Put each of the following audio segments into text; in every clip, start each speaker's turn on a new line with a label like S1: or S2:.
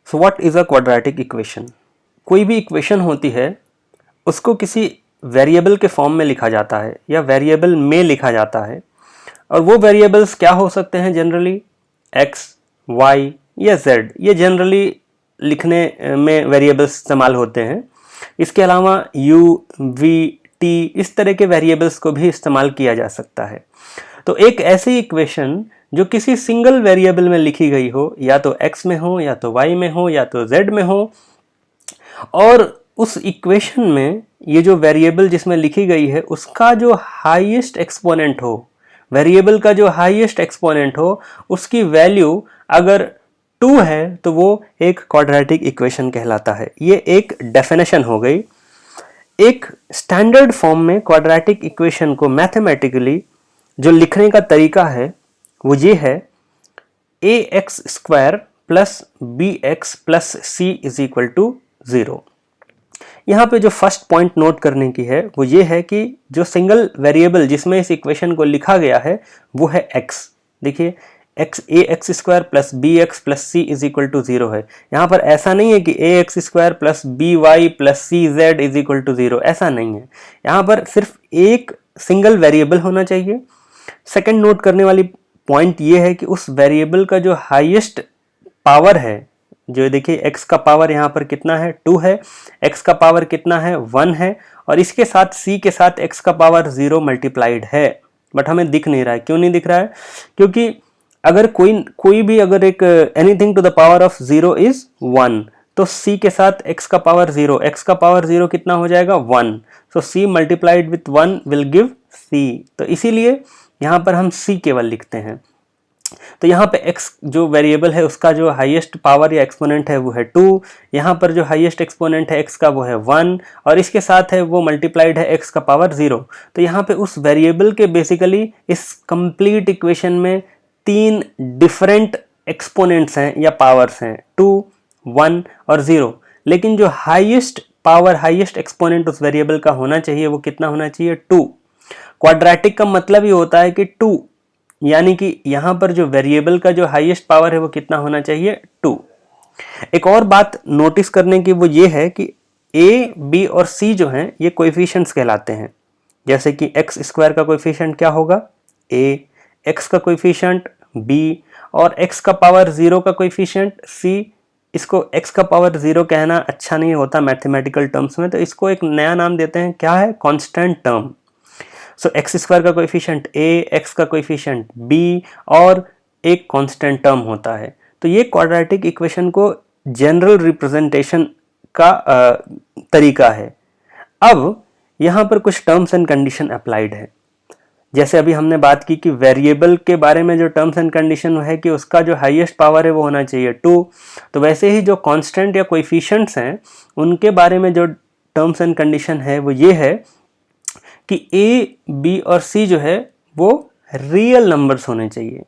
S1: So what is a quadratic equation? कोई भी equation होती है उसको किसी वेरिएबल के फॉर्म में लिखा जाता है या वेरिएबल में लिखा जाता है, और वो वेरिएबल्स क्या हो सकते हैं? जनरली x, y या z, ये जनरली लिखने में वेरिएबल्स इस्तेमाल होते हैं। इसके अलावा u, v, t इस तरह के वेरिएबल्स को भी इस्तेमाल किया जा सकता है। तो एक ऐसी इक्वेशन जो किसी सिंगल वेरिएबल में लिखी गई हो, या तो x में हो या तो y में हो या तो z में हो, और उस इक्वेशन में ये जो वेरिएबल जिसमें लिखी गई है उसका जो हाईएस्ट एक्सपोनेंट हो, वेरिएबल का जो हाईएस्ट एक्सपोनेंट हो, उसकी वैल्यू अगर 2 है तो वो एक क्वाड्रेटिक इक्वेशन कहलाता है। ये एक डेफिनेशन हो गई। एक स्टैंडर्ड फॉर्म में क्वाड्रेटिक इक्वेशन को मैथमेटिकली जो लिखने का तरीका है वो ये है: ax² plus bx plus c is equal to 0। यहाँ पे जो फर्स्ट पॉइंट नोट करने की है वो ये है कि जो सिंगल वेरिएबल जिसमें इस इक्वेशन को लिखा गया है वो है x। देखिए ax² plus bx plus c is equal to 0 है। यहाँ पर ऐसा नहीं है कि ax² plus by plus cz is equal to 0, ऐसा नहीं है। यहाँ पर सिर्फ एक सिंगल वेरिएबल होना चाहिए। सेकंड नोट करने वाली पॉइंट ये है कि उस वेरिएबल का जो हाईएस्ट पावर है, जो देखिए x का पावर यहाँ पर कितना है? 2 है, x का पावर कितना है? 1 है, और इसके साथ c के साथ x का पावर 0 मल्टीप्लाइड है, बट हमें दिख नहीं रहा है। क्यों नहीं दिख रहा है? क्योंकि अगर कोई भी अगर एक anything to the power of 0 is 1, तो c के साथ x का पावर 0, x का पावर 0 कितना हो जाएगा? 1। सो c multiplied with 1 will give c। तो इसीलिए यहाँ पर हम c केवल लिखते हैं। तो यहाँ पे x जो वेरिएबल है उसका जो हाईएस्ट पावर या एक्सपोनेंट है वो है 2, यहाँ पर जो हाईएस्ट एक्सपोनेंट है x का वो है 1, और इसके साथ है वो मल्टीप्लाइड है x का पावर 0। तो यहाँ पे उस वेरिएबल के बेसिकली इस कंप्लीट इक्वेशन में 3 डिफरेंट एक्सपोनेंट्स हैं या पावर्स हैं, 2, 1 और 0। लेकिन जो हाईएस्ट पावर, हाईएस्ट एक्सपोनेंट उस वेरिएबल का होना चाहिए वो कितना होना चाहिए? 2। क्वाड्रेटिक का मतलब ही होता है कि 2, यानी कि यहां पर जो वेरिएबल का जो हाईएस्ट पावर है वो कितना होना चाहिए? 2। एक और बात नोटिस करने की वो ये है कि a, b और c जो हैं ये कोएफिशिएंट्स कहलाते हैं। जैसे कि x² का कोएफिशिएंट क्या होगा? a, x का कोएफिशिएंट b, और x का पावर 0 का कोएफिशिएंट c। इसको x का पावर 0 कहना अच्छा नहीं होता मैथमेटिकल टर्म्स में, तो इसको एक नया नाम देते हैं, क्या है? Constant term. सो x² का कोएफिशिएंट a, x का कोएफिशिएंट b और एक कांस्टेंट टर्म होता है। तो ये क्वाड्रेटिक इक्वेशन को जनरल रिप्रेजेंटेशन का तरीका है। अब यहाँ पर कुछ टर्म्स एंड कंडीशन अप्लाइड है। जैसे अभी हमने बात की कि वेरिएबल के बारे में जो टर्म्स एंड कंडीशन है कि उसका जो हाईएस्ट पावर है वो होना चाहिए 2, तो वैसे ही जो कांस्टेंट या कोएफिशिएंट्स हैं उनके बारे में जो टर्म्स एंड कंडीशन है वो ये है कि a, b और c जो है वो रियल नंबर्स होने चाहिए।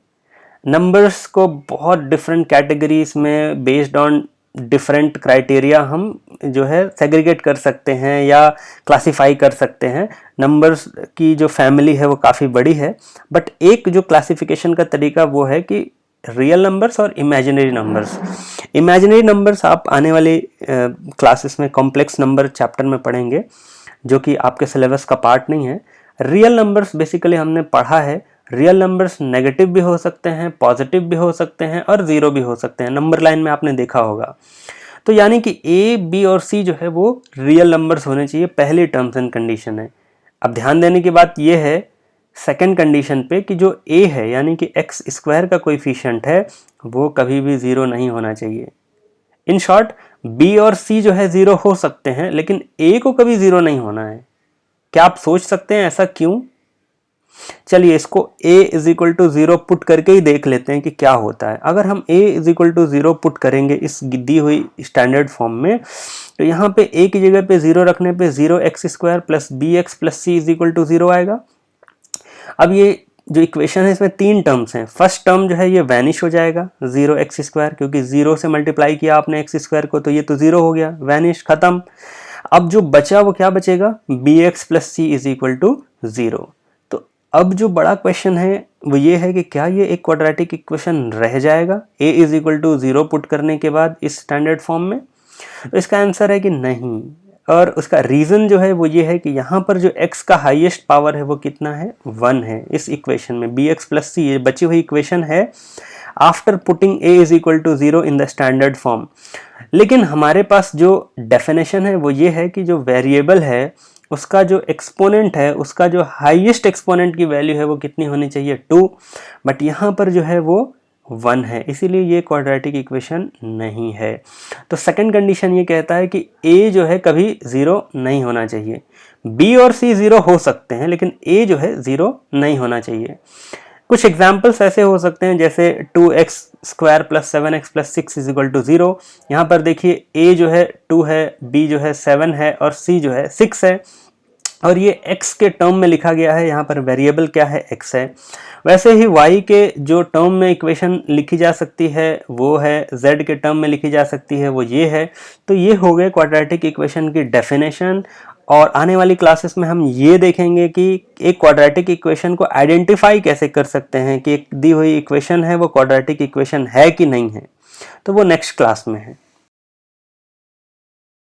S1: नंबर्स को बहुत डिफरेंट कैटेगरीज में बेस्ड ऑन डिफरेंट क्राइटेरिया हम जो है सेग्रीगेट कर सकते हैं या क्लासिफाई कर सकते हैं। नंबर्स की जो फैमिली है वो काफ़ी बड़ी है, बट एक जो क्लासिफिकेशन का तरीका वो है कि रियल नंबर्स और इमेजिनरी नंबर्स। इमेजिनरी नंबर्स आप आने वाली क्लासेस में कॉम्प्लेक्स नंबर चैप्टर में पढ़ेंगे, जो कि आपके सिलेबस का पार्ट नहीं है। रियल नंबर्स बेसिकली हमने पढ़ा है, रियल नंबर्स नेगेटिव भी हो सकते हैं, पॉजिटिव भी हो सकते हैं और ज़ीरो भी हो सकते हैं। नंबर लाइन में आपने देखा होगा। तो यानी कि a, b और c जो है वो रियल नंबर्स होने चाहिए, पहली टर्म्स एंड कंडीशन है। अब ध्यान देने की बात यह है सेकंड कंडीशन पे कि जो a है यानी कि x² का कोएफिशिएंट है वो कभी भी 0 नहीं होना चाहिए। इन शॉर्ट b और c जो है 0 हो सकते हैं, लेकिन a को कभी 0 नहीं होना है। क्या आप सोच सकते हैं ऐसा क्यों? चलिए इसको a is equal to 0 put करके ही देख लेते हैं कि क्या होता है। अगर हम a is equal to 0 put करेंगे इस दी हुई स्टैंडर्ड फॉर्म में, तो यहाँ पे a की जगह पे 0 रखने पे 0x² plus bx plus c is equal to 0 आएगा। अब ये जो इक्वेशन है इसमें 3 टर्म्स हैं। फर्स्ट टर्म जो है ये वैनिश हो जाएगा 0x², क्योंकि 0 से मल्टीप्लाई किया आपने x² को तो ये तो 0 हो गया, वैनिश, खत्म। अब जो बचा वो क्या बचेगा? bx plus c is equal to 0। तो अब जो बड़ा क्वेश्चन है वो ये है कि क्या ये एक क्वाड्रेटिक इक्वेशन रह जाएगा a is equal to 0 put करने के बाद इस स्टैंडर्ड फॉर्म में? तो इसका आंसर है कि नहीं, और उसका रीज़न जो है वो ये है कि यहाँ पर जो x का हाईएस्ट पावर है वो कितना है, 1 है इस इक्वेशन में। bx प्लस c ये बची हुई इक्वेशन है after putting a is equal to 0 in the standard form. लेकिन हमारे पास जो डेफिनेशन है वो ये है कि जो वेरिएबल है उसका जो एक्सपोनेंट है, उसका जो हाईएस्ट एक्सपोनेंट की वैल्यू है वो कितनी होनी चाहिए, 2, बट यहाँ पर जो है वो 1 है, इसीलिए ये क्वाड्रेटिक इक्वेशन नहीं है। तो सेकंड कंडीशन ये कहता है कि a जो है कभी 0 नहीं होना चाहिए, b और c 0 हो सकते हैं लेकिन a जो है 0 नहीं होना चाहिए। कुछ एग्जाम्पल्स ऐसे हो सकते हैं जैसे 2x square plus 7x plus 6 is equal to 0। यहाँ पर देखिए a जो है 2 है, b जो है 7 है और c जो है 6 है, और ये x के टर्म में लिखा गया है, यहाँ पर वेरिएबल क्या है, x है। वैसे ही y के जो टर्म में इक्वेशन लिखी जा सकती है वो है, z के टर्म में लिखी जा सकती है वो ये है। तो ये हो गए क्वाड्रेटिक इक्वेशन की डेफिनेशन, और आने वाली क्लासेस में हम ये देखेंगे कि एक क्वाड्रेटिक इक्वेशन को आइडेंटिफाई कैसे कर सकते हैं कि एक दी हुई इक्वेशन है वो क्वाड्रेटिक इक्वेशन है कि नहीं है। तो वो नेक्स्ट क्लास में है।